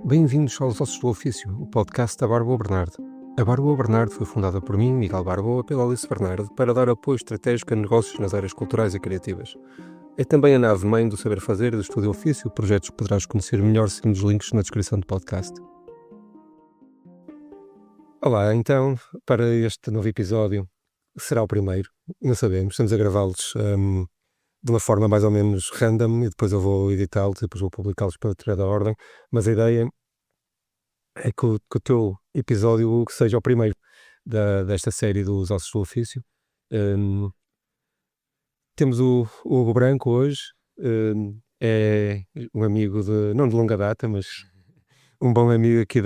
Bem-vindos aos Ossos do Ofício, o podcast da Barboa Bernardo. A Barboa Bernardo foi fundada por mim, Miguel Barboa, pela Alice Bernardo, para dar apoio estratégico a negócios nas áreas culturais e criativas. É também a nave-mãe do Saber Fazer e do Estúdio Ofício, projetos que poderás conhecer melhor seguindo os links na descrição do podcast. Olá, então, para este novo episódio, será o primeiro, não sabemos, estamos a gravá-los de uma forma mais ou menos random e depois eu vou editá-los e depois vou publicá-los para tirar da ordem, mas a ideia é que o teu episódio que seja o primeiro desta série dos Ossos do Ofício. Temos o Hugo Branco hoje, é um amigo não de longa data, mas um bom amigo aqui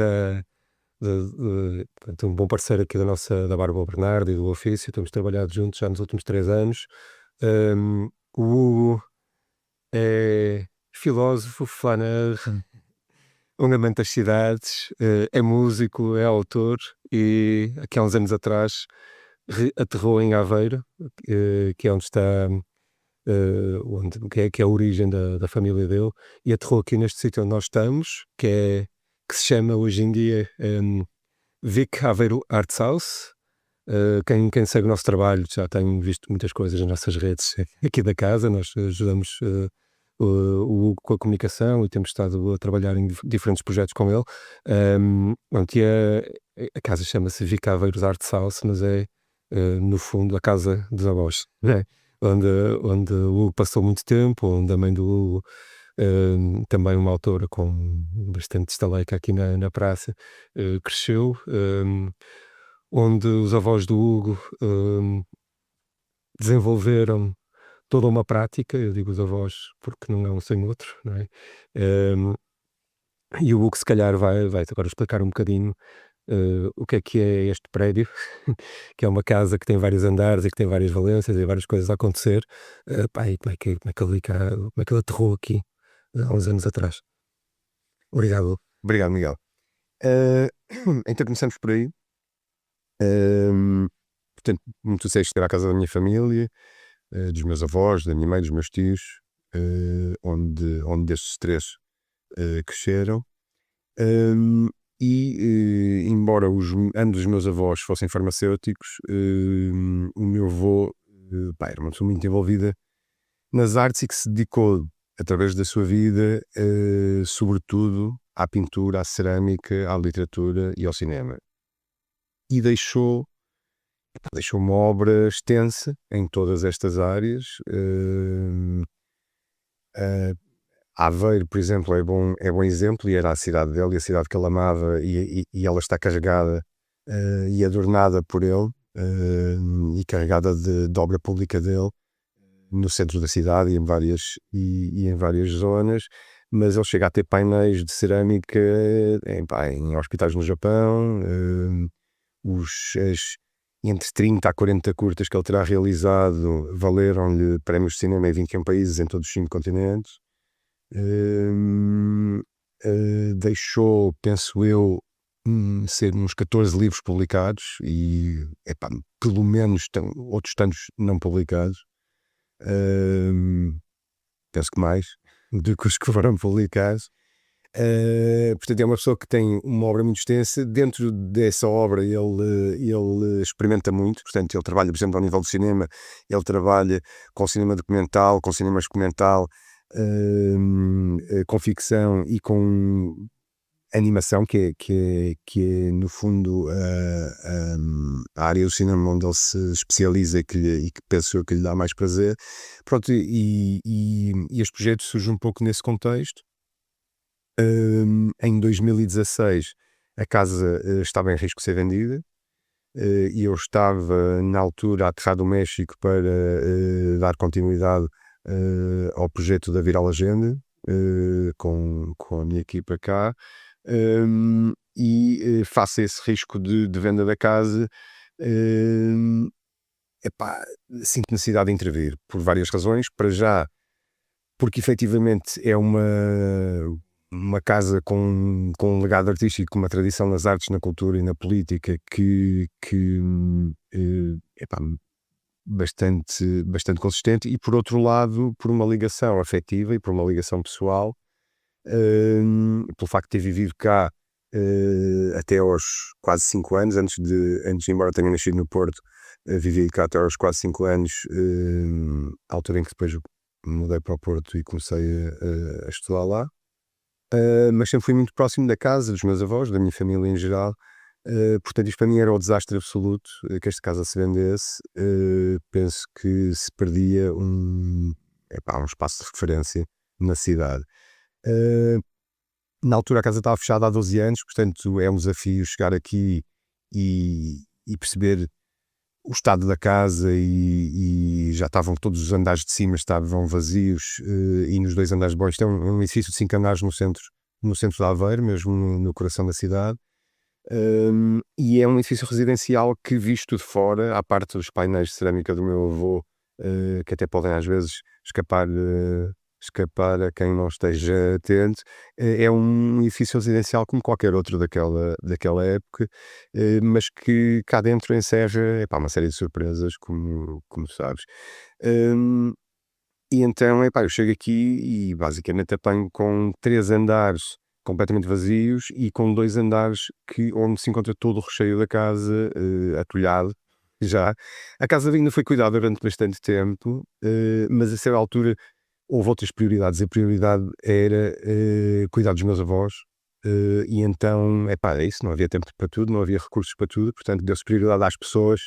portanto, um bom parceiro aqui da Barboa Bernardo e do Ofício. Temos trabalhado juntos já nos últimos 3 anos. O Hugo é filósofo, flaneur, um amante das cidades, é músico, é autor e aqui há uns anos atrás aterrou em Aveiro, que é onde está, que é a origem da família dele, e aterrou aqui neste sítio onde nós estamos, que se chama hoje em dia Vic Aveiro Arts House. Quem segue o nosso trabalho já tem visto muitas coisas nas nossas redes aqui da casa. Nós ajudamos o Hugo com a comunicação e temos estado a trabalhar em diferentes projetos com ele. A casa chama-se Vic Aveiro Arts House, mas é no fundo a casa dos avós, né? onde o Hugo passou muito tempo, onde a mãe do Hugo, também uma autora com bastante estaleca aqui na praça, cresceu, onde os avós do Hugo desenvolveram toda uma prática. Eu digo os avós porque não é um sem outro, não é? E o Hugo se calhar vai agora explicar um bocadinho o que é este prédio, que é uma casa que tem vários andares e que tem várias valências e várias coisas a acontecer. E como é que ele aterrou aqui há uns anos atrás. Obrigado, Hugo. Obrigado, Miguel. Então começamos por aí. Portanto, como tu disseste, era a casa da minha família, dos meus avós, da minha mãe, dos meus tios, onde estes três cresceram. Embora ambos os meus avós fossem farmacêuticos, o meu avô era uma pessoa muito envolvida nas artes e que se dedicou, através da sua vida, sobretudo à pintura, à cerâmica, à literatura e ao cinema. E deixou uma obra extensa em todas estas áreas. Aveiro, por exemplo, é bom exemplo, e era a cidade dele e a cidade que ele amava, e ela está carregada e adornada por ele, e carregada de obra pública dele no centro da cidade e em várias zonas. Mas ele chega a ter painéis de cerâmica em hospitais no Japão. Entre 30 a 40 curtas que ele terá realizado valeram-lhe prémios de cinema em 21 países em todos os 5 continentes. Deixou, penso eu, ser uns 14 livros publicados e pelo menos outros tantos não publicados. Penso que mais do que os que foram publicados. Portanto, é uma pessoa que tem uma obra muito extensa. Dentro dessa obra ele experimenta muito. Portanto, ele trabalha, por exemplo, ao nível do cinema, ele trabalha com cinema documental, com cinema experimental, com ficção e com animação, que é no fundo a área do cinema onde ele se especializa e que penso eu que lhe dá mais prazer. Pronto, e este projeto surge um pouco nesse contexto. Em 2016 a casa estava em risco de ser vendida, e eu estava na altura a aterrar do México para dar continuidade ao projeto da Viral Agenda, com a minha equipa cá, e face a esse risco de venda da casa, sinto necessidade de intervir por várias razões. Para já, porque efetivamente é uma casa com um legado artístico, com uma tradição nas artes, na cultura e na política que bastante consistente, e por outro lado, por uma ligação afetiva e por uma ligação pessoal, pelo facto de ter vivido cá até aos quase 5 anos, antes de embora tenha nascido no Porto, vivi cá até aos quase 5 anos, à altura em que depois me mudei para o Porto e comecei a estudar lá. Mas sempre fui muito próximo da casa, dos meus avós, da minha família em geral. Portanto, isto para mim era o desastre absoluto, que esta casa se vendesse. Penso que se perdia um espaço de referência na cidade. Na altura a casa estava fechada há 12 anos, portanto é um desafio chegar aqui e perceber o estado da casa, e já estavam todos os andares de cima estavam vazios, e nos 2 andares de baixo. Isto é um edifício de 5 andares no centro de Aveiro, mesmo no coração da cidade. E é um edifício residencial que, visto de fora, à parte dos painéis de cerâmica do meu avô, que até podem às vezes escapar a quem não esteja atento, é um edifício residencial como qualquer outro daquela época, mas que cá dentro encerra uma série de surpresas, como sabes. E então, eu chego aqui e basicamente apanho com 3 andares completamente vazios e com 2 andares onde se encontra todo o recheio da casa, atulhado já. A casa ainda foi cuidada durante bastante tempo, mas a certa altura houve outras prioridades. A prioridade era cuidar dos meus avós, e então, é isso, não havia tempo para tudo, não havia recursos para tudo, portanto deu-se prioridade às pessoas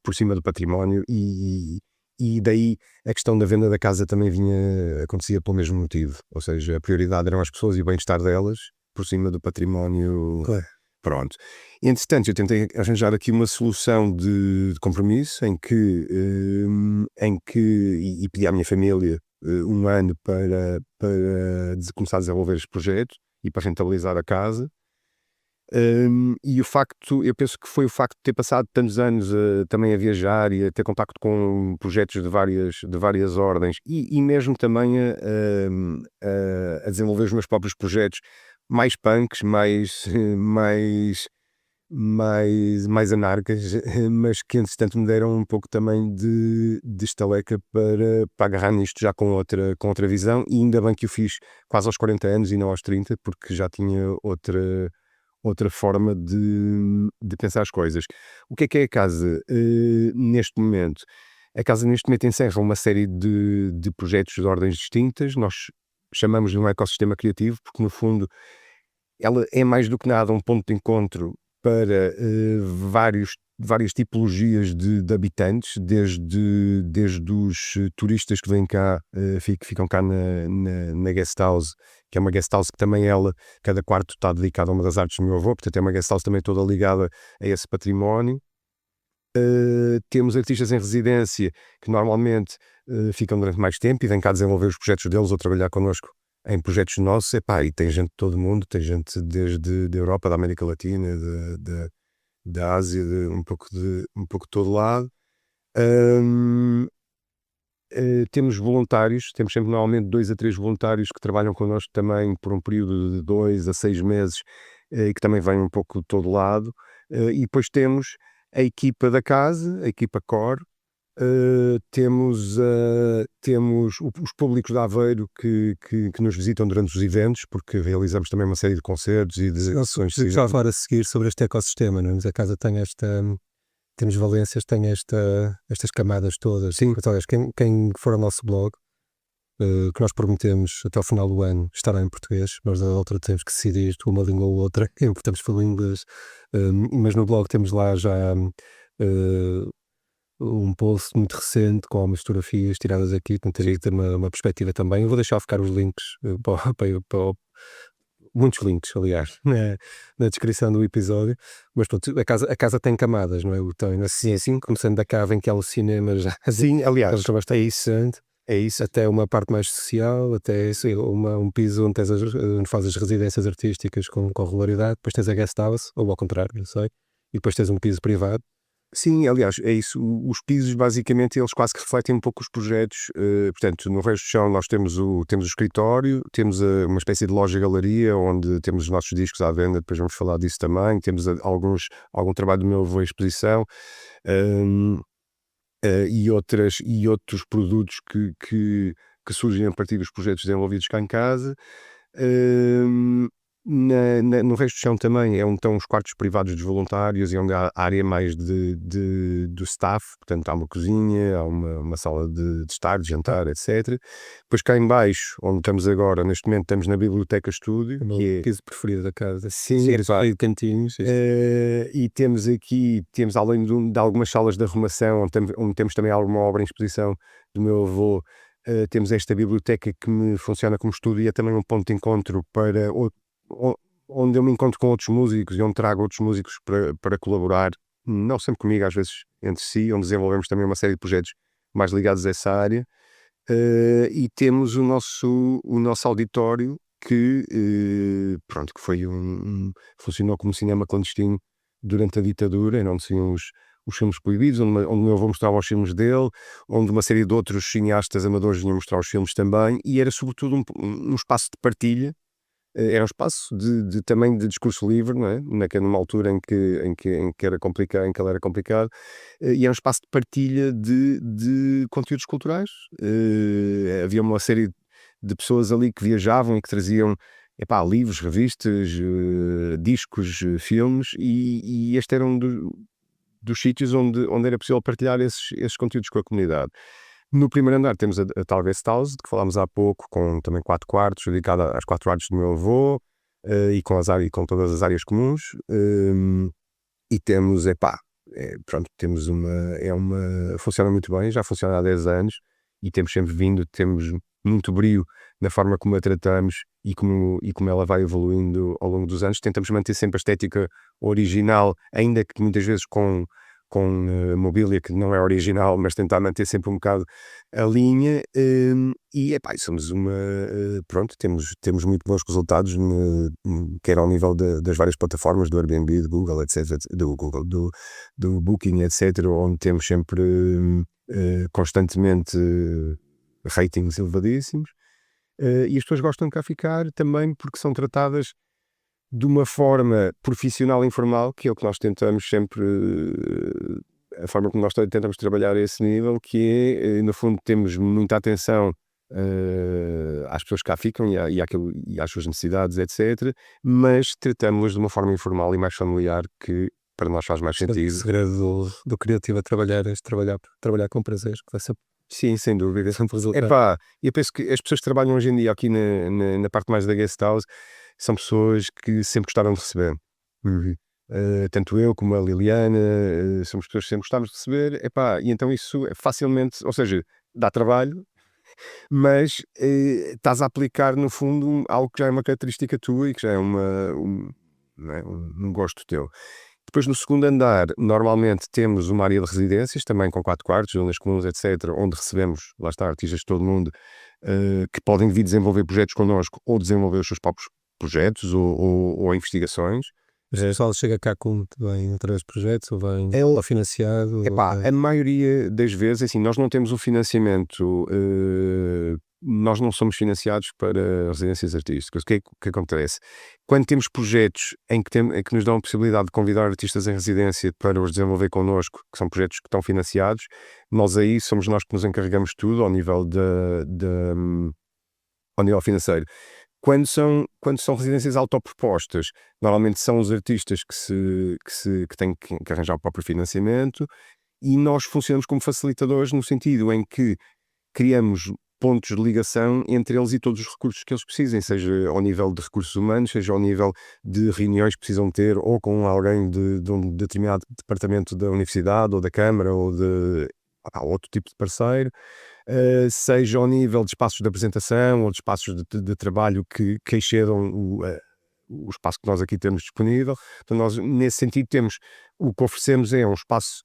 por cima do património, e daí a questão da venda da casa também acontecia pelo mesmo motivo, ou seja, a prioridade eram as pessoas e o bem-estar delas por cima do património. Claro. Pronto. Entretanto, eu tentei arranjar aqui uma solução de compromisso em que e pedi à minha família 1 ano para começar a desenvolver este projeto e para rentabilizar a casa. E eu penso que foi o facto de ter passado tantos anos também a viajar e a ter contacto com projetos de várias ordens, e mesmo também a desenvolver os meus próprios projetos mais punks, mais anarcas, mas que entretanto me deram um pouco também de estaleca para agarrar nisto já com outra visão, e ainda bem que o fiz quase aos 40 anos e não aos 30, porque já tinha outra forma de pensar as coisas. O que é a casa neste momento? A casa neste momento encerra uma série de projetos de ordens distintas. Nós chamamos de um ecossistema criativo, porque no fundo ela é mais do que nada um ponto de encontro para várias tipologias de habitantes, desde os turistas que vêm cá, ficam cá na guest house, que é uma guest house que também cada quarto está dedicado a uma das artes do meu avô, portanto é uma guest house também toda ligada a esse património. Temos artistas em residência que normalmente ficam durante mais tempo e vêm cá desenvolver os projetos deles ou trabalhar connosco em projetos nossos. E tem gente de todo o mundo, tem gente desde da Europa, da América Latina, da Ásia, um pouco de todo lado. Temos voluntários, temos sempre normalmente 2 a 3 voluntários que trabalham connosco também por um período de 2 a 6 meses, e que também vêm um pouco de todo lado. E depois temos a equipa da casa, a equipa core. Temos os públicos de Aveiro que nos visitam durante os eventos, porque realizamos também uma série de concertos e de ações. Já falar a seguir sobre este ecossistema, não é? Mas a casa tem temos Valências, tem estas camadas todas. Sim. Talvez quem for ao nosso blog, que nós prometemos até ao final do ano estará em português, nós da outra temos que decidir uma língua ou outra, importamos falar inglês, mas no blog temos lá já um post muito recente com algumas fotografias tiradas aqui, portanto teria que ter uma perspectiva também. Eu vou deixar ficar os links, muitos links, aliás, na descrição do episódio, mas pronto, a casa tem camadas, não é? Tem, assim, começando da cava em que há um cinema já. Sim, aliás, é isso. é isso. Até uma parte mais social, até um piso onde onde fazes residências artísticas com regularidade, depois tens a guest house, ou ao contrário, não sei, e depois tens um piso privado. Sim, aliás, é isso. Os pisos, basicamente, eles quase que refletem um pouco os projetos. Portanto, no resto do chão nós temos o escritório, temos uma espécie de loja-galeria onde temos os nossos discos à venda, depois vamos falar disso também. Temos algum trabalho do meu avô em exposição, e outros produtos que surgem a partir dos projetos desenvolvidos cá em casa. No resto do chão também é onde estão os quartos privados dos voluntários e onde há a área mais do staff, portanto há uma cozinha, há uma sala de estar, de jantar, etc. Depois cá em baixo, onde estamos agora, neste momento estamos na biblioteca estúdio, O meu que é... piso preferido da casa. Sim, epá, de cantinhos. e temos aqui, além de algumas salas de arrumação, onde temos também alguma obra em exposição do meu avô, temos esta biblioteca que me funciona como estúdio e é também um ponto de encontro para onde eu me encontro com outros músicos e onde trago outros músicos para colaborar, não sempre comigo, às vezes entre si, onde desenvolvemos também uma série de projetos mais ligados a essa área. E temos o nosso auditório que, pronto, que foi funcionou como cinema clandestino durante a ditadura, onde se iam os filmes proibidos, onde o meu avô mostrava os filmes dele, onde uma série de outros cineastas amadores vinham mostrar os filmes também, e era sobretudo um espaço de partilha. Era um espaço também de discurso livre, não é? Numa altura em que era complicado, em que ele era complicado, e era um espaço de partilha de conteúdos culturais. Havia uma série de pessoas ali que viajavam e que traziam, epá, livros, revistas, discos, filmes, e este era um dos sítios onde era possível partilhar esses conteúdos com a comunidade. No primeiro andar temos a tal guest house, de que falámos há pouco, com também 4 quartos, dedicada às 4 artes do meu avô, e com todas as áreas comuns. E temos, pronto, temos funciona muito bem, já funciona há 10 anos, e temos muito brio na forma como a tratamos e como ela vai evoluindo ao longo dos anos. Tentamos manter sempre a estética original, ainda que muitas vezes com mobília que não é original, mas tentar manter sempre um bocado a linha. E somos pronto, temos muito bons resultados, quer ao nível das várias plataformas, do Airbnb, do Google, etc, do Booking, etc, onde temos sempre constantemente ratings elevadíssimos, e as pessoas gostam de cá ficar também porque são tratadas de uma forma profissional e informal, que é o que nós tentamos sempre, a forma como nós tentamos trabalhar a esse nível, que é, no fundo, temos muita atenção às pessoas que cá ficam e às suas necessidades, etc. Mas tratamos-las de uma forma informal e mais familiar, que para nós faz mais O sentido. segredo do criativo a trabalhar é trabalhar com prazer, que vai sempre, Sim, sem dúvida. sempre resultar. Epá, eu penso que as pessoas que trabalham hoje em dia aqui na parte mais da guest house são pessoas que sempre gostaram de receber. Tanto eu como a Liliana, somos pessoas que sempre gostámos de receber. Epá, e então isso é facilmente, ou seja, dá trabalho, mas estás a aplicar no fundo algo que já é uma característica tua e que já é não é? Um gosto teu. Depois, no segundo andar, normalmente temos uma área de residências, também com 4 quartos, zonas comuns, etc, onde recebemos, lá está, artistas de todo o mundo, que podem vir desenvolver projetos connosco ou desenvolver os seus próprios projetos ou investigações. O pessoal chega cá com vem através de projetos ou vem É financiado. Epá, a maioria das vezes, assim, nós não temos o financiamento, nós não somos financiados para residências artísticas. O que acontece? Quando temos projetos em que nos dão a possibilidade de convidar artistas em residência para os desenvolver connosco, que são projetos que estão financiados, nós aí somos nós que nos encarregamos tudo ao nível ao nível financeiro. Quando são residências autopropostas, normalmente são os artistas que têm que arranjar o próprio financiamento, e nós funcionamos como facilitadores, no sentido em que criamos pontos de ligação entre eles e todos os recursos que eles precisem, seja ao nível de recursos humanos, seja ao nível de reuniões que precisam ter ou com alguém de um determinado departamento da universidade ou da Câmara ou de outro tipo de parceiro, seja ao nível de espaços de apresentação ou de espaços de trabalho que excedam o espaço que nós aqui temos disponível. Então nós, nesse sentido, o que oferecemos é um espaço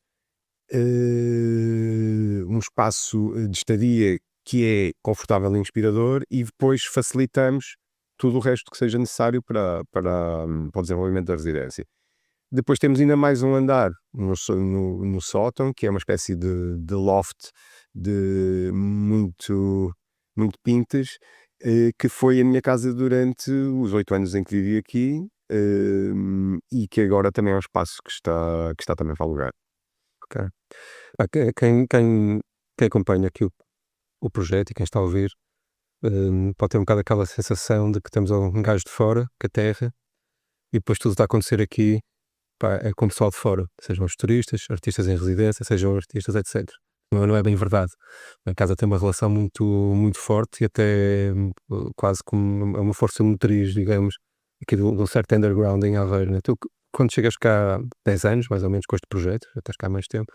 de estadia que é confortável e inspirador, e depois facilitamos tudo o resto que seja necessário para o desenvolvimento da residência. Depois temos ainda mais um andar no sótão, que é uma espécie de loft de muito pintas, que foi a minha casa durante os 8 anos em que vivi aqui, e que agora também é um espaço que está também para alugar. Ok. Quem acompanha aqui o projeto e quem está a ouvir, Pode ter um bocado aquela sensação de que temos um gajo de fora, que a terra, e depois tudo está a acontecer aqui, pá, é com o pessoal de fora, sejam os turistas, artistas em residência, sejam artistas, etc. Não é bem verdade. A casa tem uma relação muito, muito forte e até quase como uma força motriz, digamos, aqui de um certo underground em Aveiro, né? Tu, quando chegas cá há 10 anos, mais ou menos, com este projeto, já estás cá há mais tempo,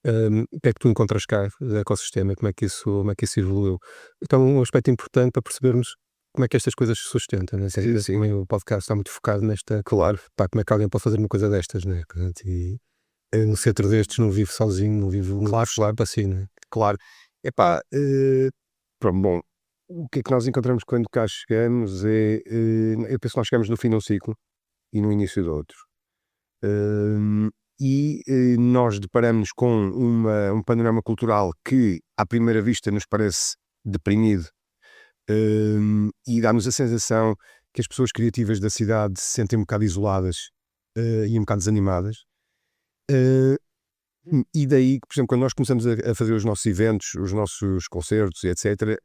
o que é que tu encontras cá do ecossistema? Como é que isso evoluiu? Então, um aspecto importante para percebermos como é que estas coisas se sustentam, né? Sim. Também o podcast está muito focado nesta, Claro, pá, como é que alguém pode fazer uma coisa destas, né? Portanto, e um centro destes não vive sozinho, não vive claro, para si, né? claro. Epá, pronto, bom, o que é que nós encontramos quando cá chegamos eu penso que nós chegamos no fim de um ciclo e no início de outro. Nós deparamos com um panorama cultural que, à primeira vista, nos parece deprimido, e dá-nos a sensação que as pessoas criativas da cidade se sentem um bocado isoladas, e um bocado desanimadas. E daí, por exemplo, quando nós começamos a fazer os nossos eventos, os nossos concertos, etc.,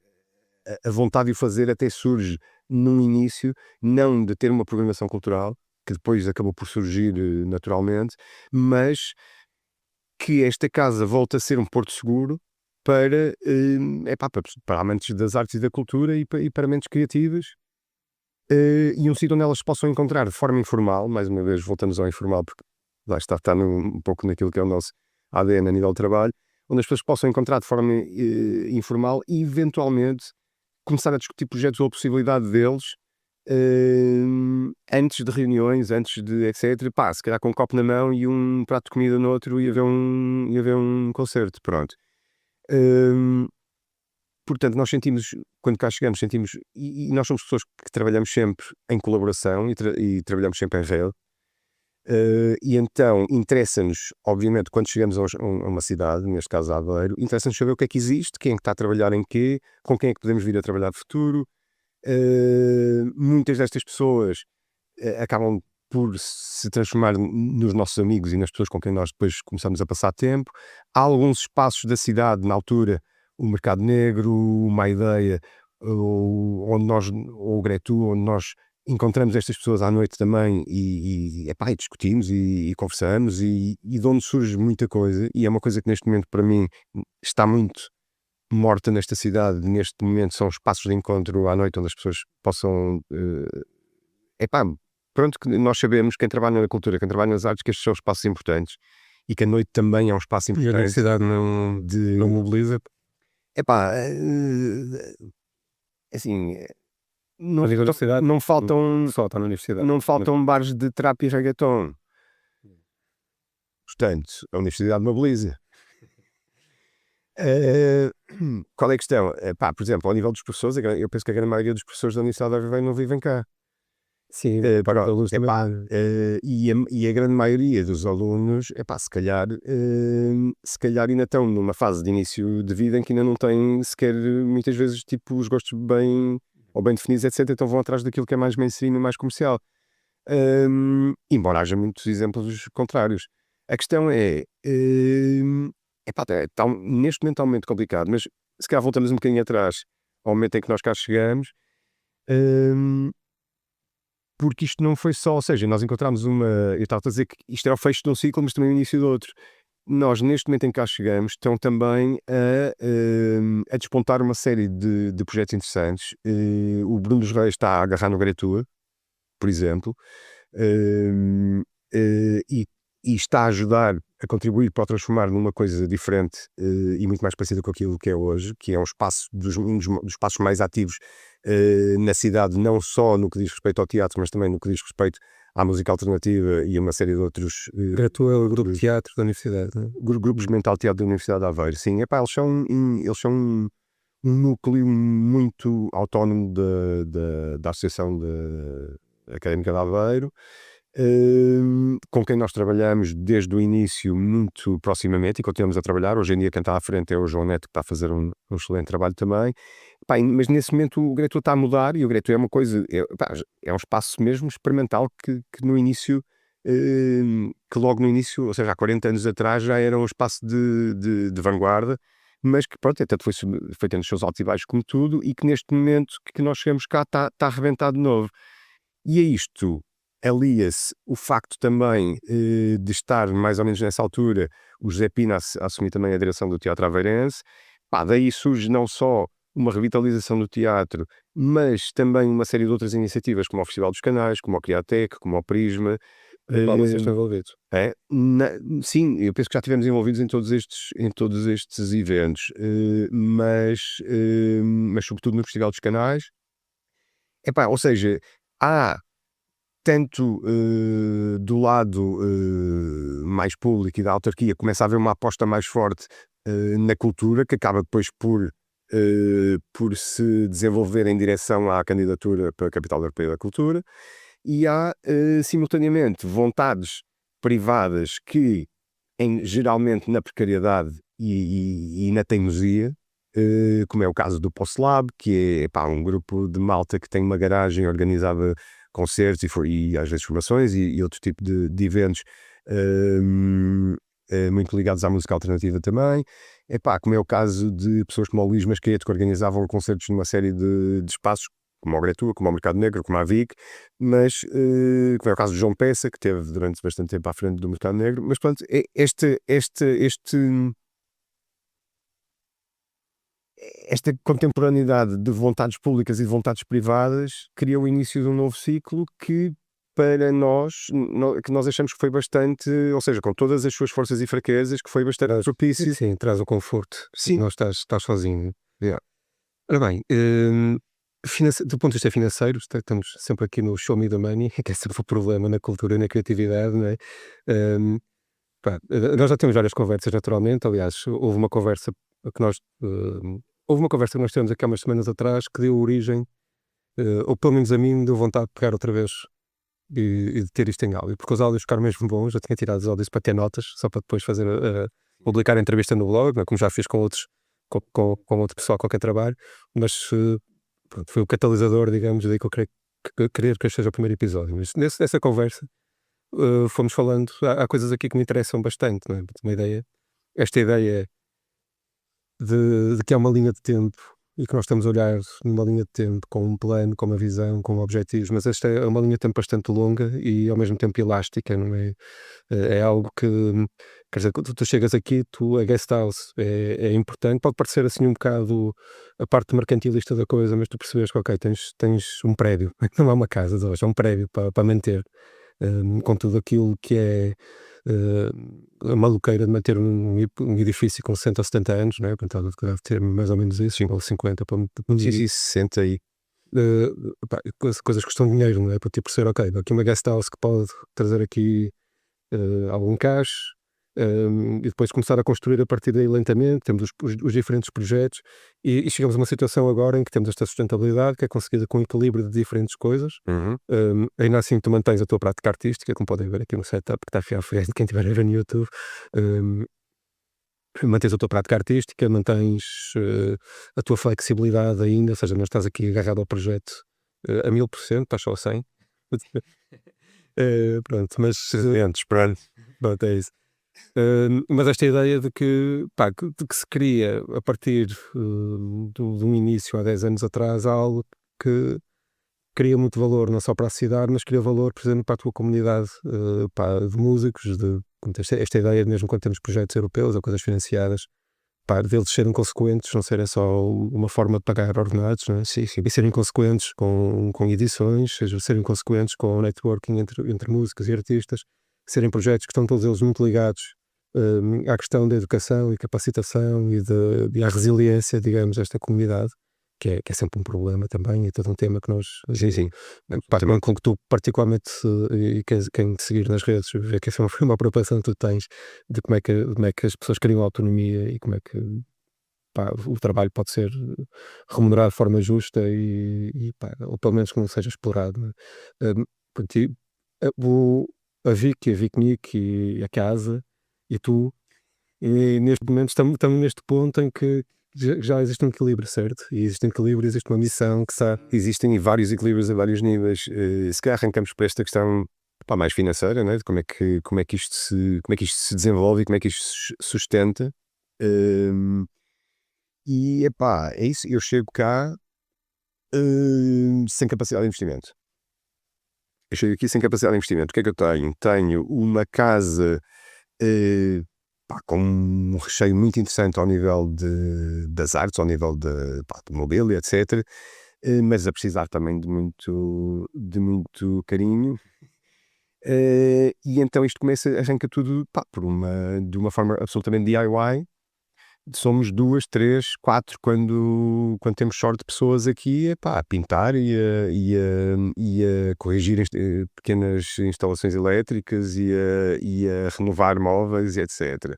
a vontade de o fazer até surge num início, não de ter uma programação cultural, que depois acabou por surgir naturalmente, mas que esta casa volta a ser um porto seguro para, para amantes das artes e da cultura e para mentes criativas, e um sítio onde elas possam encontrar de forma informal, mais uma vez voltamos ao informal, porque lá está um pouco naquilo que é o nosso ADN a nível de trabalho, onde as pessoas possam encontrar de forma informal e eventualmente começar a discutir projetos ou a possibilidade deles, antes de reuniões, antes de etc. Pá, se calhar com um copo na mão e um prato de comida no outro e haver um concerto, pronto. Hum, Portanto, nós sentimos, quando cá chegamos, sentimos, e nós somos pessoas que trabalhamos sempre em colaboração e trabalhamos sempre em rede. E então interessa-nos, obviamente, quando chegamos a uma cidade, neste caso Aveiro, interessa-nos saber o que é que existe, quem é que está a trabalhar em quê, com quem é que podemos vir a trabalhar de futuro. Muitas destas pessoas acabam por se transformar nos nossos amigos e nas pessoas com quem nós depois começamos a passar tempo. Há alguns espaços da cidade, na altura, o Mercado Negro, uma ideia, ou o Gretu, onde nós encontramos estas pessoas à noite também e discutimos e conversamos e de onde surge muita coisa, e é uma coisa que neste momento para mim está muito morta nesta cidade. Neste momento são espaços de encontro à noite onde as pessoas possam epá, pronto, que nós sabemos, quem trabalha na cultura, quem trabalha nas artes, que estes são espaços importantes e que a noite também é um espaço E a importante universidade não de mobiliza epá, assim, não, a nível da cidade, não faltam só está na universidade. não faltam bares de trap e reggaeton. Portanto, a universidade mobiliza. Qual é a questão? Pá, por exemplo, ao nível dos professores, eu penso que a grande maioria dos professores da Universidade de Aveiro não vivem cá. Sim, Pronto, alunos também. e a grande maioria dos alunos, se calhar ainda estão numa fase de início de vida em que ainda não têm sequer, muitas vezes, tipo, os gostos bem ou bem definidos, etc. Então vão atrás daquilo que é mais mainstream e mais comercial. Embora haja muitos exemplos contrários. A questão é, neste momento está um momento complicado, mas se calhar voltamos um bocadinho atrás ao momento em que nós cá chegamos, porque isto não foi só, ou seja, nós encontramos eu estava a dizer que isto é o fecho de um ciclo, mas também o início de outro. Nós, neste momento em que cá chegamos, estão também a despontar uma série de projetos interessantes. O Bruno dos Reis está a agarrar no Gretua, por exemplo, e está a ajudar a contribuir para o transformar numa coisa diferente e muito mais parecida com aquilo que é hoje, que é um espaço um dos espaços mais ativos na cidade, não só no que diz respeito ao teatro, mas também no que diz respeito à música alternativa e a uma série de outros Gretu é o grupo de teatro da universidade, não é? grupos de mental teatro da Universidade de Aveiro. Sim, eles são um núcleo muito autónomo da Associação Académica de Aveiro, com quem nós trabalhamos desde o início muito proximamente e continuamos a trabalhar. Hoje em dia quem está à frente é o João Neto, que está a fazer um excelente trabalho também. Pá, mas nesse momento o Gretu está a mudar e o Gretu é uma coisa, é um espaço mesmo experimental que no início, que logo no início, ou seja, há 40 anos atrás já era um espaço de vanguarda, mas que pronto, até foi tendo os seus altos e baixos como tudo, e que neste momento que nós chegamos cá está a arrebentar de novo. E a isto alia-se o facto também de estar mais ou menos nessa altura o José Pina a assumir também a direção do Teatro Aveirense. Daí surge não só uma revitalização do teatro, mas também uma série de outras iniciativas, como o Festival dos Canais, como o Criatec, como o Prisma. Qual vocês estão envolvidos? Sim, eu penso que já estivemos envolvidos em todos estes eventos, mas sobretudo no Festival dos Canais. Ou seja, há tanto do lado mais público e da autarquia, começa a haver uma aposta mais forte na cultura, que acaba depois por se desenvolver em direção à candidatura para a Capital Europeia da Cultura, e há simultaneamente vontades privadas que, geralmente na precariedade e na teimosia, como é o caso do PostLab, que é um grupo de malta que tem uma garagem organizada concertos e às vezes formações e outro tipo de eventos muito ligados à música alternativa também. Como é o caso de pessoas como o Luís Masquete, que organizavam concertos numa série de espaços, como o Gretua, como o Mercado Negro, como a VIC, mas como é o caso de João Peça, que esteve durante bastante tempo à frente do Mercado Negro. Mas pronto, esta contemporaneidade de vontades públicas e de vontades privadas cria o início de um novo ciclo que, para nós, que nós achamos que foi bastante, ou seja, com todas as suas forças e fraquezas, que foi bastante propício. Sim, traz o conforto. Sim. Não estás sozinho. Yeah. Ora bem, do ponto de vista financeiro, estamos sempre aqui no show me the money, que é sempre o problema na cultura e na criatividade, não é? Nós já temos várias conversas, naturalmente. Aliás, houve uma conversa que nós tivemos aqui há umas semanas atrás que deu origem, ou pelo menos a mim, me deu vontade de pegar outra vez e de ter isto em áudio, porque os áudios ficaram mesmo bons. Já tinha tirado os áudios para ter notas, só para depois fazer publicar a entrevista no blog, não é? Como já fiz com outros, com outro pessoal, qualquer trabalho, mas pronto, foi o catalisador, digamos, daí que eu querer que este seja o primeiro episódio. Mas nessa conversa fomos falando, há coisas aqui que me interessam bastante, não é? Para ter uma ideia, esta ideia de que há uma linha de tempo e que nós estamos a olhar numa linha de tempo com um plano, com uma visão, com objetivos, mas esta é uma linha de tempo bastante longa e ao mesmo tempo elástica, não é? É algo que, quer dizer, quando tu chegas aqui, a guest house é importante, pode parecer assim um bocado a parte mercantilista da coisa, mas tu percebes que, ok, tens um prédio, não é uma casa de hoje, é um prédio para manter, com tudo aquilo que é a maluqueira de manter um edifício com 60 ou 70 anos, não é? Portanto, deve ter mais ou menos isso, ou 50 para Sim, 60 aí. coisas que custam dinheiro, não é? Para ti perceber, ok, aqui uma guest house que pode trazer aqui algum cash, e depois começar a construir a partir daí lentamente. Temos os diferentes projetos e chegamos a uma situação agora em que temos esta sustentabilidade que é conseguida com equilíbrio de diferentes coisas. Ainda assim tu mantens a tua prática artística, como podem ver aqui no setup que está aqui à frente, quem estiver a ver no YouTube. Mantens a tua prática artística, mantens a tua flexibilidade ainda, ou seja, não estás aqui agarrado ao projeto a 1000%, estás só a 100%. Pronto, mas pronto, é isso. Mas esta ideia de que se cria a partir de um início há 10 anos atrás algo que cria muito valor não só para a cidade, mas cria valor, por exemplo, para a tua comunidade de músicos, esta ideia mesmo quando temos projetos europeus ou coisas financiadas, deles serem consequentes, não serem só uma forma de pagar ordenados, não é? Sim. E serem consequentes com edições, serem consequentes com networking entre músicos e artistas, serem projetos que estão todos eles muito ligados à questão da educação e capacitação e à resiliência, digamos, desta comunidade, que é sempre um problema também, e todo um tema que nós... Sim. Com que tu particularmente, e quem te seguir nas redes, vê que essa foi uma preocupação que tu tens de como é que as pessoas criam autonomia e como é que o trabalho pode ser remunerado de forma justa ou pelo menos que não seja explorado, não é? Portanto, a Vicnic e a casa e tu, e neste momento estamos neste ponto em que já existe um equilíbrio, certo? E existe um equilíbrio, existe uma missão que existem vários equilíbrios a vários níveis. Se calhar arrancamos por esta questão mais financeira, né? De como é que isto se desenvolve e como é que isto se sustenta. E, epá, é isso, eu chego cá sem capacidade de investimento. Eu chego aqui sem capacidade de investimento. O que é que eu tenho? Tenho uma casa pá, com um recheio muito interessante ao nível das artes, ao nível de mobília, etc. Mas a precisar também de muito carinho. E então isto arranca tudo pá, de uma forma absolutamente DIY. Somos 2, 3, 4 quando temos sorte de pessoas aqui a pintar e a corrigir pequenas instalações elétricas e a renovar móveis e etc.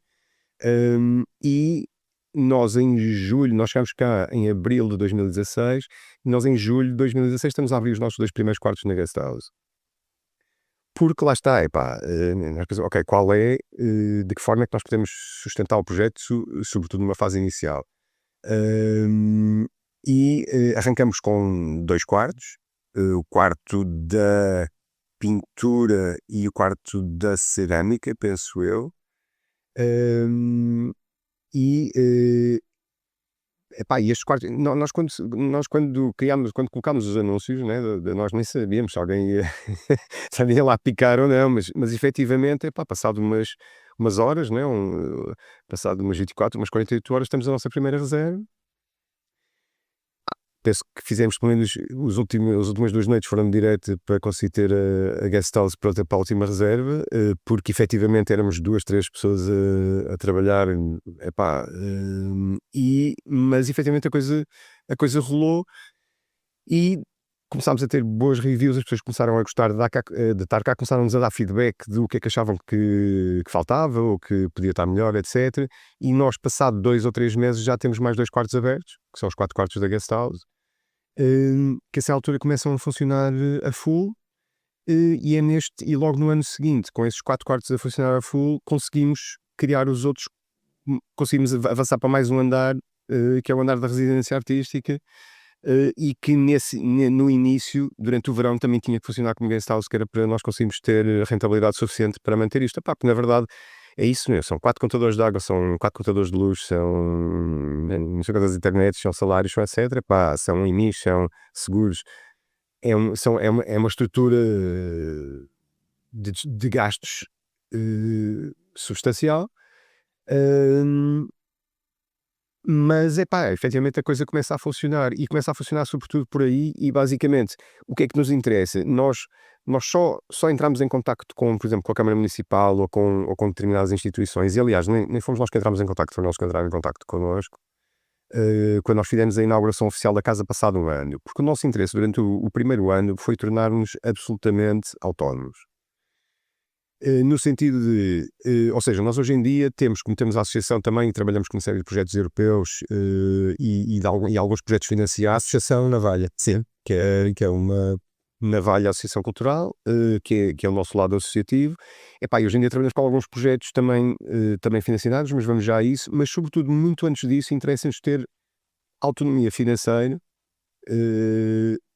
E nós em julho, nós chegámos cá em abril de 2016, e nós em julho de 2016 estamos a abrir os nossos 2 primeiros quartos na guest house. Porque lá está, nós pensamos, ok, de que forma é que nós podemos sustentar o projeto, sobretudo numa fase inicial? Arrancamos com 2 quartos, o quarto da pintura e o quarto da cerâmica, penso eu. Hum, e, eh, e estes quartos, quando colocámos os anúncios, né, nós nem sabíamos se alguém ia, se alguém ia lá picar ou não, mas efetivamente, passado umas horas, né, passado umas 24, umas 48 horas, temos a nossa primeira reserva. Penso que fizemos pelo menos as últimas 2 noites foram direto para conseguir ter a guest house pronta para a última reserva, porque efetivamente éramos 2, 3 pessoas a trabalhar, mas efetivamente a coisa rolou e começámos a ter boas reviews, as pessoas começaram a gostar de estar cá, começaram-nos a dar feedback do que é que achavam que faltava ou que podia estar melhor, etc. E nós, passado 2 ou 3 meses, já temos mais 2 quartos abertos, que são os 4 quartos da guest house, que a essa altura começam a funcionar a full, e logo no ano seguinte, com esses 4 quartos a funcionar a full, conseguimos criar os outros, conseguimos avançar para mais um andar, que é o andar da residência artística, e que no início, durante o verão, também tinha que funcionar como guest house, que era para nós conseguirmos ter rentabilidade suficiente para manter isto. Porque na verdade é isso mesmo, são 4 contadores de água, são 4 contadores de luz, são não sei quantas internets, são salários, são etc. São IMIs, são seguros. É uma estrutura de gastos substancial. Mas efetivamente a coisa começa a funcionar e começa a funcionar sobretudo por aí e basicamente o que é que nos interessa? Nós só entramos em contacto com, por exemplo, com a Câmara Municipal ou com determinadas instituições e aliás nem fomos nós que entramos em contacto, foram eles que entraram em contacto connosco quando nós fizemos a inauguração oficial da casa passado um ano, porque o nosso interesse durante o primeiro ano foi tornar-nos absolutamente autónomos. No sentido ou seja, nós hoje em dia como temos a associação também, trabalhamos com uma série de projetos europeus e alguns projetos financiados. Associação Navalha, Sim. que é uma Navalha Associação Cultural, que é o nosso lado associativo. E hoje em dia trabalhamos com alguns projetos também financiados, mas vamos já a isso. Mas, sobretudo, muito antes disso, interessa-nos ter autonomia financeira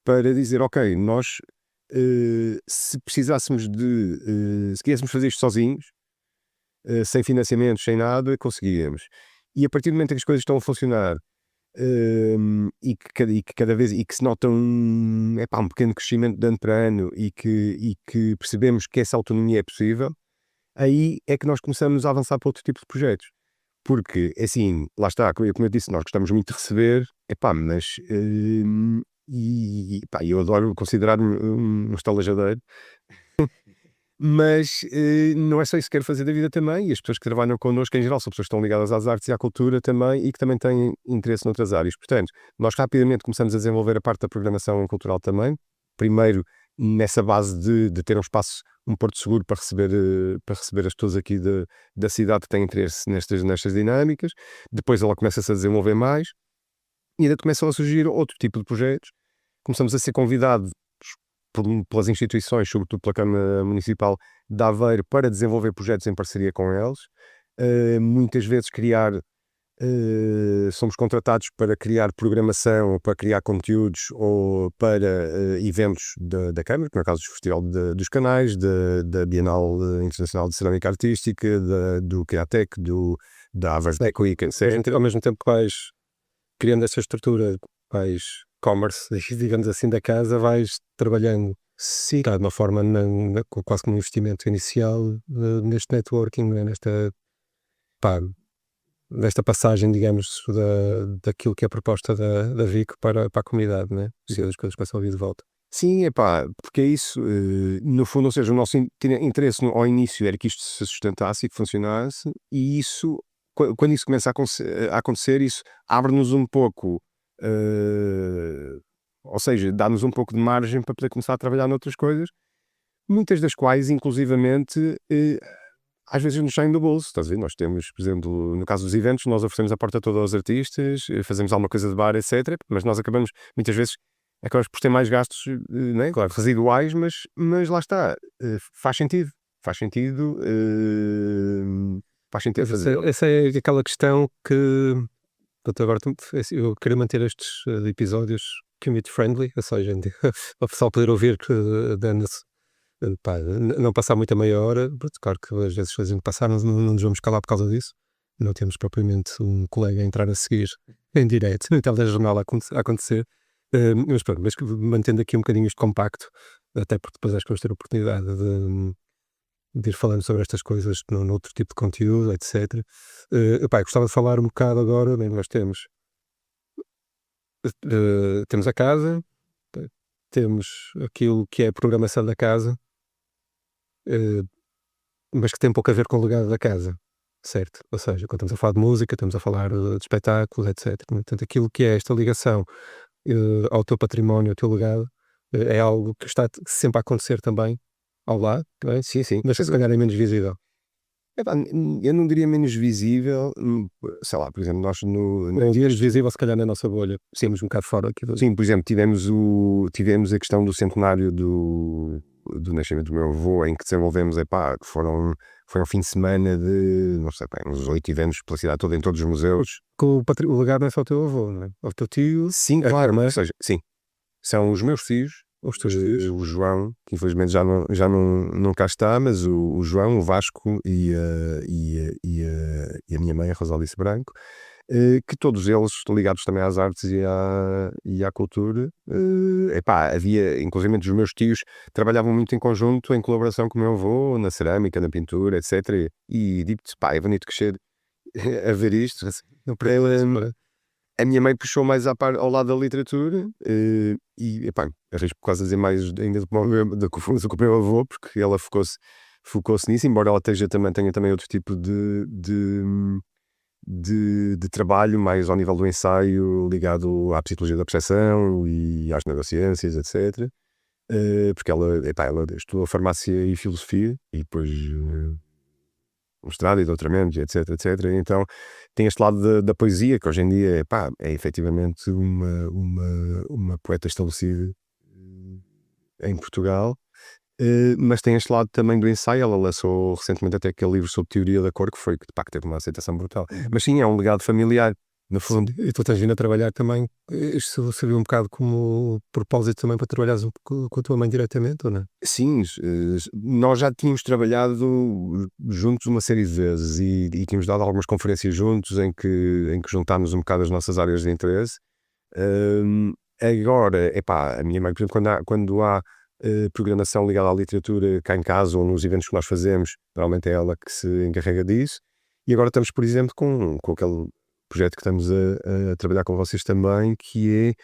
para dizer, ok, nós se precisássemos se quiséssemos fazer isto sozinhos, sem financiamentos, sem nada, conseguíamos. E a partir do momento em que as coisas estão a funcionar e que cada vez e que se nota um pequeno crescimento de ano para ano e que percebemos que essa autonomia é possível, aí é que nós começamos a avançar para outro tipo de projetos. Porque, assim, lá está, como eu disse, nós gostamos muito de receber, mas eu adoro considerar-me um estalajadeiro, mas não é só isso que quero fazer da vida também, e as pessoas que trabalham connosco em geral são pessoas que estão ligadas às artes e à cultura também e que também têm interesse noutras áreas. Portanto, nós rapidamente começamos a desenvolver a parte da programação cultural também, primeiro nessa base de ter um espaço, um porto seguro para receber as pessoas aqui da cidade que têm interesse nestas dinâmicas, depois ela começa-se a desenvolver mais, e ainda começam a surgir outro tipo de projetos, começamos a ser convidados pelas instituições, sobretudo pela Câmara Municipal de Aveiro, para desenvolver projetos em parceria com eles. Muitas vezes somos contratados para criar programação, ou para criar conteúdos, ou para eventos da Câmara, como é o caso do Festival dos Canais, da Bienal Internacional de Cerâmica Artística, do Criatec, da Aveiro Tech Week, ao mesmo tempo que vais criando essa estrutura, vais commerce, digamos assim, da casa, vais trabalhando Sim, de uma forma quase como um investimento inicial neste networking, né? Pá, nesta passagem, digamos, daquilo que é a proposta da VIC para a comunidade, né? Se as coisas começam a vir de volta. sim, epá, porque é isso, no fundo, ou seja, o nosso interesse ao início era que isto se sustentasse e que funcionasse, e isso, quando isso começa a acontecer, isso abre-nos um pouco, ou seja, dá-nos um pouco de margem para poder começar a trabalhar noutras coisas, muitas das quais, inclusivamente, às vezes nos saem do bolso, estás a ver? Nós temos, por exemplo, no caso dos eventos, nós oferecemos a porta toda aos artistas, fazemos alguma coisa de bar, etc. Mas nós acabamos, muitas vezes, acabamos por ter mais gastos, né? Claro, residuais, mas lá está, faz sentido. Faz sentido, faz sentido Mas fazer. essa é aquela questão que, portanto, agora eu quero manter estes episódios community friendly, ou seja, o pessoal poder ouvir que pá, não passar muita meia hora, porque claro que às vezes fazendo passar, não nos vamos calar por causa disso. Não temos propriamente um colega a entrar a seguir em direto no telejornal a acontecer. Mas pronto, mas mantendo aqui um bocadinho isto compacto, até porque depois acho que vamos ter a oportunidade de ir falando sobre estas coisas noutro tipo de conteúdo, etc. Pá, gostava de falar um bocado agora, bem, nós temos a casa, temos aquilo que é a programação da casa, eh, mas que tem pouco a ver com o legado da casa, certo? Ou seja, quando estamos a falar de música, estamos a falar de espetáculos, etc. Portanto, aquilo que é esta ligação ao teu património, ao teu legado, é algo que está sempre a acontecer também ao lado, não é? Sim, sim. Mas que se calhar é menos visível. Epá, eu não diria menos visível, sei lá, por exemplo, nós Um dia visível, se calhar na nossa bolha, saímos um bocado fora aqui do. sim, por exemplo, tivemos a questão do centenário do nascimento do meu avô, em que desenvolvemos, epá, que foi um fim de semana de, não sei, pá, uns 8 eventos pela cidade toda, em todos os museus. O legado não é só o teu avô, não é? O teu tio, Sim, a claro, irmã, ou seja, sim, são os meus filhos, os teus tios. o João, que infelizmente já não cá está, mas o João, o Vasco e a minha mãe, a Rosalice Branco, que todos eles estão ligados também às artes e à cultura. Epá, havia, inclusive os meus tios, trabalhavam muito em conjunto, em colaboração com o meu avô, na cerâmica, na pintura, etc. E digo-te, pá, é bonito crescer a ver isto. Não A minha mãe puxou mais ao lado da literatura, e, epá, arrisco quase a dizer mais ainda do que o meu avô, porque ela focou-se nisso, embora ela tenha também outro tipo de trabalho, mais ao nível do ensaio, ligado à psicologia da percepção e às neurociências, etc. Porque ela estudou farmácia e filosofia, e depois mestrado e doutoramento, etc, etc. Então tem este lado da poesia, que hoje em dia é efetivamente uma poeta estabelecida em Portugal. Mas tem este lado também do ensaio. Ela lançou recentemente até aquele livro sobre teoria da cor, que teve uma aceitação brutal. Mas sim, é um legado familiar, no fundo. E tu tens vindo a trabalhar também, isto serviu um bocado como propósito também para trabalhares um pouco com a tua mãe diretamente, ou não? Sim, nós já tínhamos trabalhado juntos uma série de vezes e tínhamos dado algumas conferências juntos em que juntámos um bocado as nossas áreas de interesse. Agora, a minha mãe, por exemplo, quando há programação ligada à literatura cá em casa ou nos eventos que nós fazemos, normalmente é ela que se encarrega disso. E agora estamos, por exemplo, com aquele projeto que estamos a trabalhar com vocês também, que é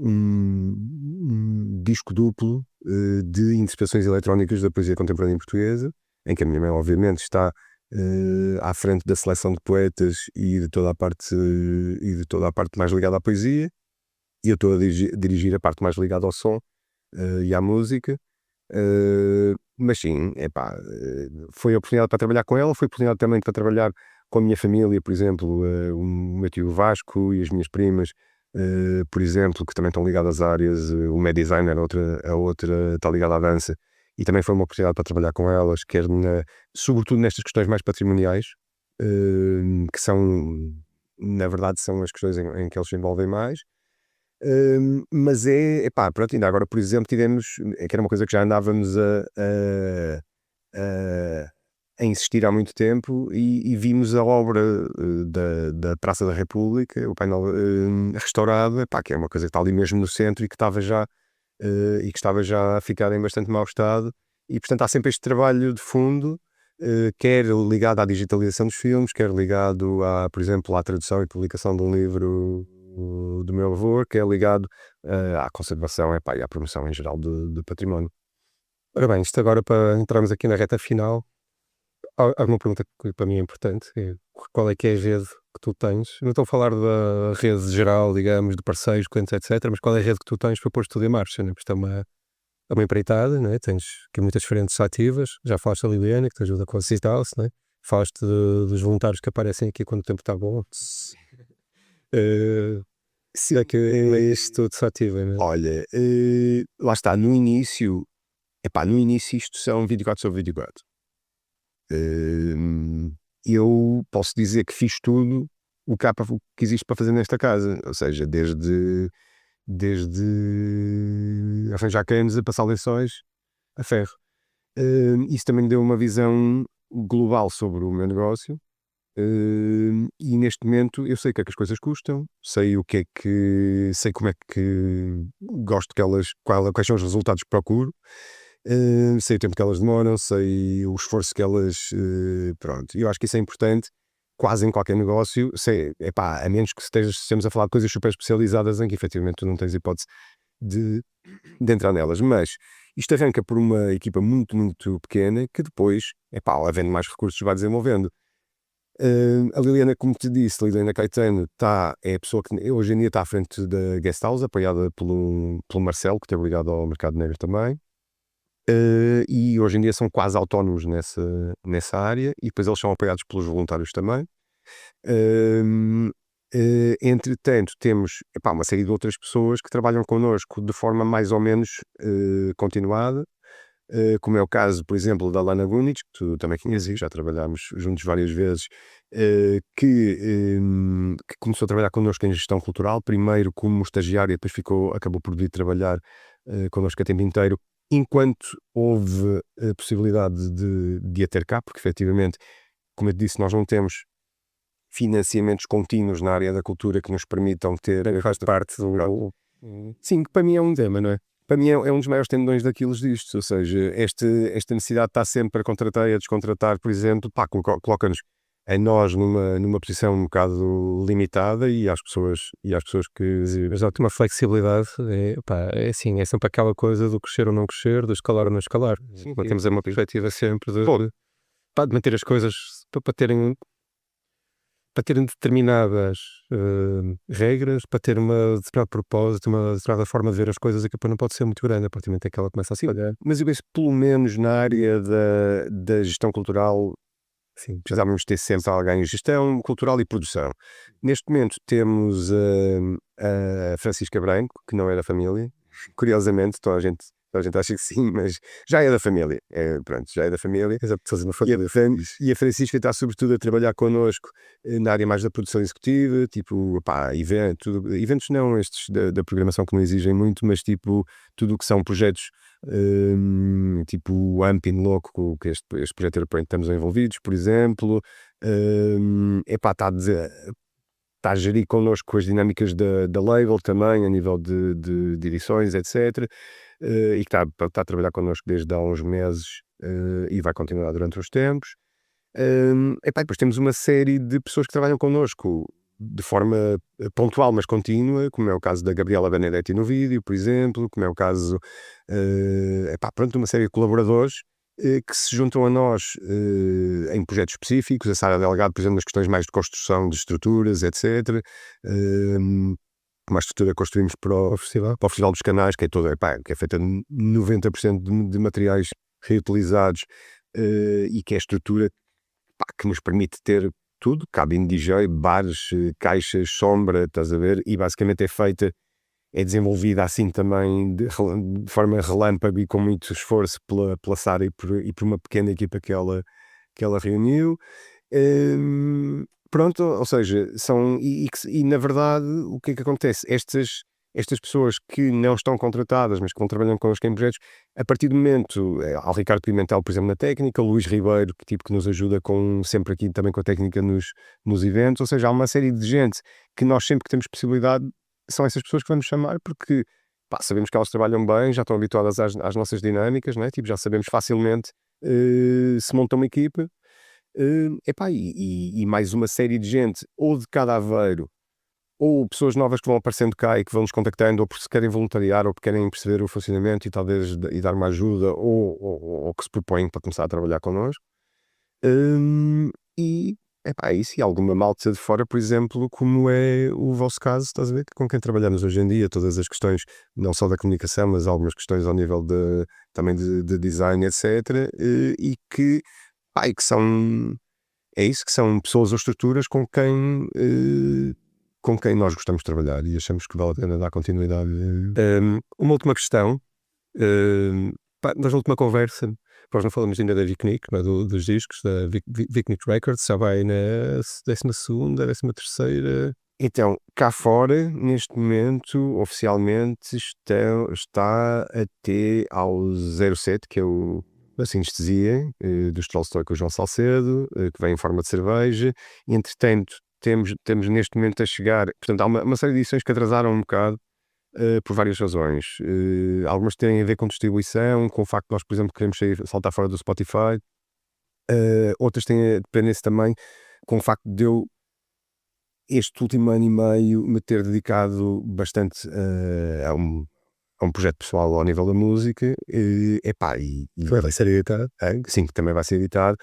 um disco duplo de interpretações eletrónicas da poesia contemporânea portuguesa, em que a minha mãe, obviamente, está à frente da seleção de poetas e de toda a parte mais ligada à poesia, e eu estou a dirigir a parte mais ligada ao som e à música. Mas sim, foi a oportunidade para trabalhar com ela, foi a oportunidade também para trabalhar com a minha família, por exemplo, o meu tio Vasco e as minhas primas, por exemplo, que também estão ligadas às áreas. O meu designer, a outra está ligada à dança, e também foi uma oportunidade para trabalhar com elas, sobretudo nestas questões mais patrimoniais, que são, na verdade, são as questões em que eles se envolvem mais. Mas pronto, ainda agora, por exemplo, tivemos, que era uma coisa que já andávamos a a insistir há muito tempo e vimos a obra da Praça da República, o painel restaurado, epá, que é uma coisa que está ali mesmo no centro e que estava já a ficar em bastante mau estado. E portanto há sempre este trabalho de fundo, quer ligado à digitalização dos filmes, quer ligado por exemplo, à tradução e publicação de um livro do meu avô, que é ligado à conservação, epá, e à promoção em geral do património. Ora bem, isto agora para entrarmos aqui na reta final, há uma pergunta que para mim é importante, qual é que é a rede que tu tens? Não estou a falar da rede geral, digamos, de parceiros, clientes, etc., mas qual é a rede que tu tens para pôr tudo em marcha, né? Porque isto é uma empreitada, né? Tens aqui muitas frentes ativas, já falaste da Liliana, que te ajuda com a House, né? Falaste dos voluntários que aparecem aqui quando o tempo está bom. Eh, Sim, é que é isto tudo se ativa, né? olha, lá está, no início isto são 24/24. Eu posso dizer que fiz tudo o que existe para fazer nesta casa, ou seja, desde arranjar canos a passar lençóis a ferro. Isso também me deu uma visão global sobre o meu negócio. E neste momento eu sei o que é que as coisas custam, sei sei como é que gosto que quais são os resultados que procuro, sei o tempo que elas demoram, sei o esforço que elas, pronto, e eu acho que isso é importante quase em qualquer negócio, epá, a menos que estejamos a falar de coisas super especializadas em que efetivamente tu não tens hipótese de, de entrar nelas, mas isto arranca por uma equipa muito, muito pequena que depois, epá, havendo mais recursos vai desenvolvendo. A Liliana, como te disse, a Liliana Caetano é a pessoa que hoje em dia está à frente da Guest House, apoiada pelo Marcelo, que esteve ligado ao mercado negro também. E hoje em dia são quase autónomos nessa área, e depois eles são apoiados pelos voluntários também. Entretanto, temos epá, uma série de outras pessoas que trabalham connosco de forma mais ou menos continuada, como é o caso, por exemplo, da Lana Gunic, que tu também conheces, já trabalhámos juntos várias vezes, que começou a trabalhar connosco em gestão cultural, primeiro como estagiária, depois acabou por vir trabalhar connosco a tempo inteiro, enquanto houve a possibilidade de a ter cá, porque efetivamente, como eu te disse, nós não temos financiamentos contínuos na área da cultura que nos permitam ter. Faz parte do. Sim, que para mim é um tema, não é? Para mim é um dos maiores tendões daqueles disto, ou seja, esta necessidade de estar sempre a contratar e a descontratar, por exemplo, pá, coloca-nos a nós numa posição um bocado limitada e às pessoas que. Mas já tem uma flexibilidade, pá, é assim, é sempre aquela coisa do crescer ou não crescer, do escalar ou não escalar. Sim, Temos uma perspectiva sempre Bom. de manter as coisas para terem determinadas regras, para ter um determinado propósito, uma determinada forma de ver as coisas, e que depois não pode ser muito grande a partir do momento em que ela começa assim. Olha, Mas eu penso que pelo menos na área da gestão cultural, sim, precisávamos ter sempre alguém em gestão cultural e produção. Neste momento temos a Francisca Branco, que não é da família. Curiosamente, toda a gente acha que sim, mas já é da família. Pronto, já é da família. E a Francisca está sobretudo a trabalhar connosco na área mais da produção executiva, tipo, pá, eventos não estes da programação que não exigem muito, mas tipo, tudo o que são projetos tipo o Ampin Loco, que este projeto europeu em que estamos envolvidos, por exemplo. Está a gerir connosco as dinâmicas da label também, a nível de edições, etc. E que está a trabalhar connosco desde há uns meses e vai continuar durante uns tempos. E depois temos uma série de pessoas que trabalham connosco de forma pontual, mas contínua, como é o caso da Gabriela Benedetti no vídeo, por exemplo, como é o caso pronto, de uma série de colaboradores que se juntam a nós em projetos específicos. A Sara Delgado, por exemplo, nas questões mais de construção de estruturas, etc. Uma estrutura que construímos para o Festival dos Canais, que é toda, que é feita de 90% de materiais reutilizados e que é a estrutura que nos permite ter tudo, cabine DJ, bares, caixas, sombra, estás a ver? E basicamente é desenvolvida assim também de forma relâmpago e com muito esforço pela Sara e por uma pequena equipa que ela reuniu. Pronto, ou seja, na verdade, o que é que acontece? estas pessoas que não estão contratadas, mas que vão trabalhando connosco em projetos, a partir do momento, há o Ricardo Pimentel, por exemplo, na técnica, o Luís Ribeiro, que nos ajuda sempre aqui também com a técnica nos eventos, ou seja, há uma série de gente que nós sempre que temos possibilidade, são essas pessoas que vamos chamar, porque sabemos que elas trabalham bem, já estão habituadas às nossas dinâmicas, não é? Já sabemos facilmente se monta uma equipa. E mais uma série de gente, ou de cada Aveiro, ou pessoas novas que vão aparecendo cá e que vão nos contactando, ou porque se querem voluntariar, ou porque querem perceber o funcionamento e talvez dar uma ajuda, ou que se propõem para começar a trabalhar connosco. Isso, e alguma malta de fora, por exemplo, como é o vosso caso, estás a ver, com quem trabalhamos hoje em dia, todas as questões, não só da comunicação, mas algumas questões ao nível também de design, etc. E que são, que são pessoas ou estruturas com quem nós gostamos de trabalhar e achamos que vale a pena dar continuidade. Uma última questão. Nós na última conversa, nós não falamos ainda da Vicnic, dos discos, da Vicnic Records, já vai na 12ª, 13ª. Então, cá fora, neste momento, oficialmente, está até ao 07, que é o Sinestesia, dos Tolstói com o João Salcedo, que vem em forma de cerveja. E, entretanto, temos neste momento a chegar, portanto, há uma série de edições que atrasaram um bocado, por várias razões. Algumas têm a ver com distribuição, com o facto de nós, por exemplo, queremos saltar fora do Spotify. Outras têm a dependência também com o facto de eu, este último ano e meio, me ter dedicado bastante a um projeto pessoal ao nível da música. Que vai ser editado. Sim, que também vai ser editado.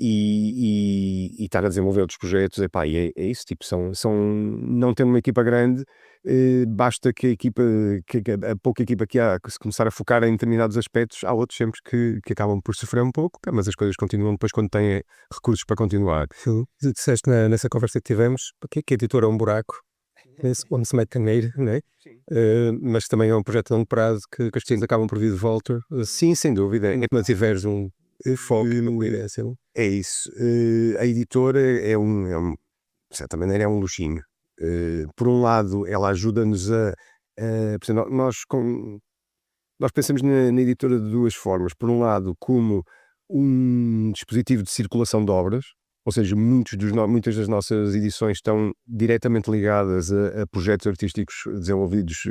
E estar a desenvolver outros projetos. E é isso, não tendo uma equipa grande, basta que a pouca equipa que há, que se começar a focar em determinados aspectos, há outros sempre que acabam por sofrer um pouco, mas as coisas continuam depois quando têm recursos para continuar. Disseste nessa conversa que tivemos que a editora é um buraco onde se mete dinheiro, não é? Mas também é um projeto a longo prazo que as coisas acabam por vir de volta. Sim, sem dúvida. Mas tiveres um foco e uma coerência. É isso. A editora de certa maneira, é um luxinho. Por um lado, ela ajuda-nos portanto, nós pensamos na editora de duas formas. Por um lado, como um dispositivo de circulação de obras, ou seja, muitas das nossas edições estão diretamente ligadas a projetos artísticos desenvolvidos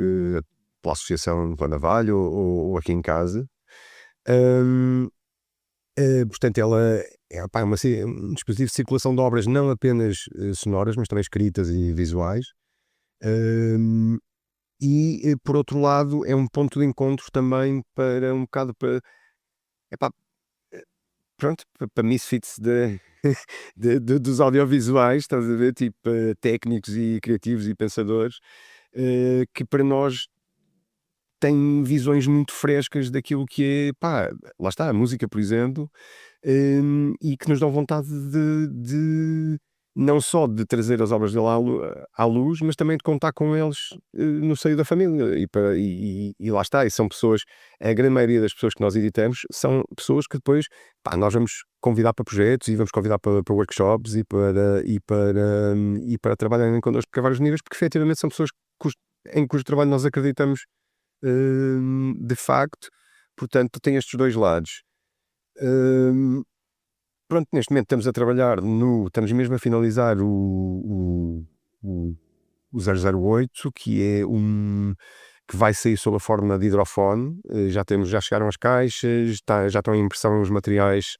pela Associação João Navalho ou aqui em casa. Portanto, ela é um dispositivo de circulação de obras não apenas sonoras, mas também escritas e visuais. Por outro lado, é um ponto de encontro também para um bocado para misfits dos audiovisuais, estás a ver, técnicos e criativos e pensadores, que para nós têm visões muito frescas daquilo que é, lá está, a música, por exemplo, e que nos dão vontade não só de trazer as obras dele à luz, mas também de contar com eles no seio da família. E lá está, e são pessoas, a grande maioria das pessoas que nós editamos são pessoas que depois nós vamos convidar para projetos e vamos convidar para workshops e para trabalharem connosco a vários níveis, porque efetivamente são pessoas em cujo trabalho nós acreditamos de facto. Portanto, tem estes dois lados. Neste momento estamos a trabalhar estamos mesmo a finalizar o 008, que é que vai sair sob a forma de hidrofone. Já chegaram as caixas, já estão em impressão os materiais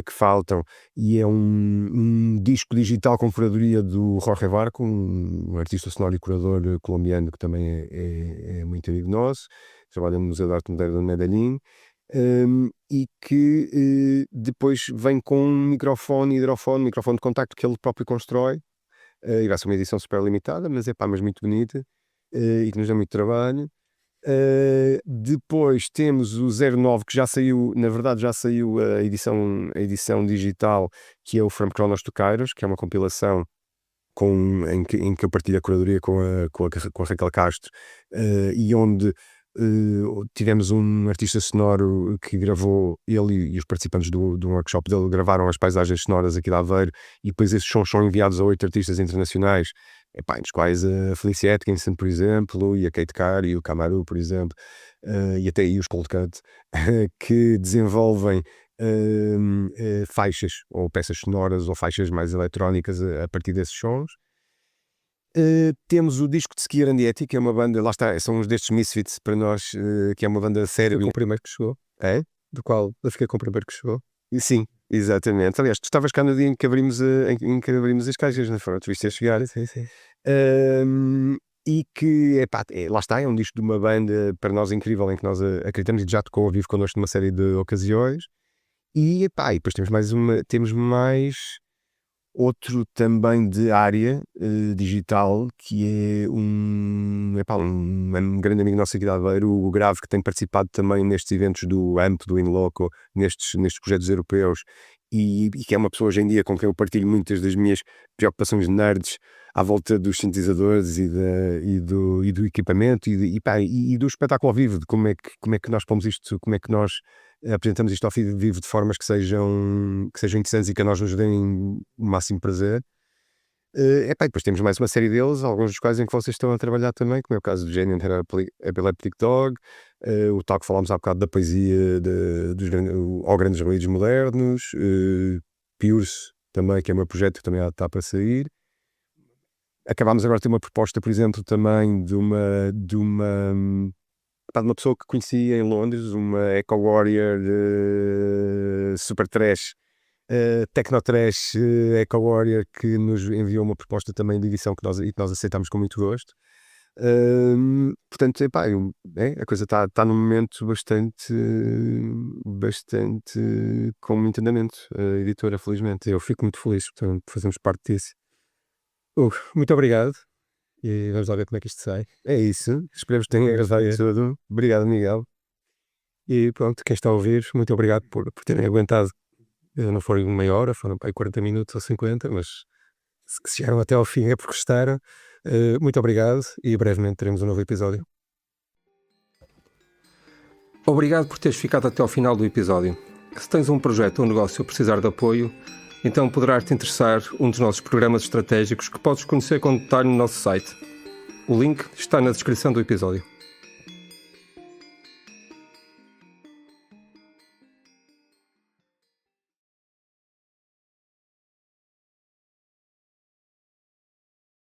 que faltam, e é um disco digital com curadoria do Jorge Barco, um artista sonoro e curador colombiano que também é muito amigo nosso, trabalha no Museu de Arte Moderna de Medellín. E que depois vem com um microfone de contacto que ele próprio constrói, e vai ser uma edição super limitada, mas muito bonita, e que nos dá muito trabalho. Depois temos o 09, que já saiu, na verdade já saiu a edição digital, que é o From Cronos to Kairos, que é uma compilação em que eu partilho a curadoria com a Raquel Castro, e onde tivemos um artista sonoro que gravou, ele e os participantes do workshop dele gravaram as paisagens sonoras aqui de Aveiro, e depois esses sons são enviados a 8 artistas internacionais nos quais a Felicia Atkinson, por exemplo, e a Kate Carr e o Kamaru, por exemplo, e até aí os Cold Cut, que desenvolvem faixas ou peças sonoras ou faixas mais eletrónicas a partir desses sons. Temos o disco de Ski Randieti, que é uma banda, lá está, são uns destes Misfits para nós, que é uma banda séria. Com o primeiro que chegou. É? Do qual eu fiquei com o primeiro que chegou. Sim, exatamente. Aliás, tu estavas cá no dia em que abrimos, em que abrimos as caixas, não foram? Tu viste a chegar. Sim. E que, lá está, é um disco de uma banda para nós incrível, em que nós acreditamos, e já tocou ao vivo connosco numa série de ocasiões. E depois temos mais outro também de área digital, que é um grande amigo nosso aqui de Aveiro, o Grave, que tem participado também nestes eventos do AMP, do In Loco, nestes projetos europeus, e que é uma pessoa hoje em dia com quem eu partilho muitas das minhas preocupações nerds à volta dos sintetizadores e do equipamento e do espetáculo ao vivo, de como é que nós pomos isto, como é que nós apresentamos isto ao vivo de formas que sejam interessantes e que a nós nos deem o máximo prazer. Depois temos mais uma série deles, alguns dos quais em que vocês estão a trabalhar também, como é o caso do Genian Epileptic Dog, o tal que falámos há bocado da poesia ao Grandes Ruídos Modernos, Pierce também, que é o meu projeto que também está para sair. Acabámos agora de ter uma proposta, por exemplo, também de uma pessoa que conheci em Londres, uma Echo Warrior super trash, techno trash, Echo Warrior, que nos enviou uma proposta também de edição que nós aceitámos com muito gosto. Portanto, a coisa está num momento bastante com muito andamento, a editora, felizmente. Eu fico muito feliz, portanto, fazemos parte disso. Muito obrigado. E vamos lá ver como é que isto sai. É isso. Esperemos que tenham agradado tudo. Obrigado, Miguel. E pronto, quem está a ouvir, muito obrigado por terem aguentado. Não foram meia hora, foram 40 minutos ou 50, mas se chegaram até ao fim é porque gostaram. Muito obrigado e brevemente teremos um novo episódio. Obrigado por teres ficado até ao final do episódio. Se tens um projeto ou um negócio a precisar de apoio, então poderá-te interessar um dos nossos programas estratégicos que podes conhecer com detalhe no nosso site. O link está na descrição do episódio.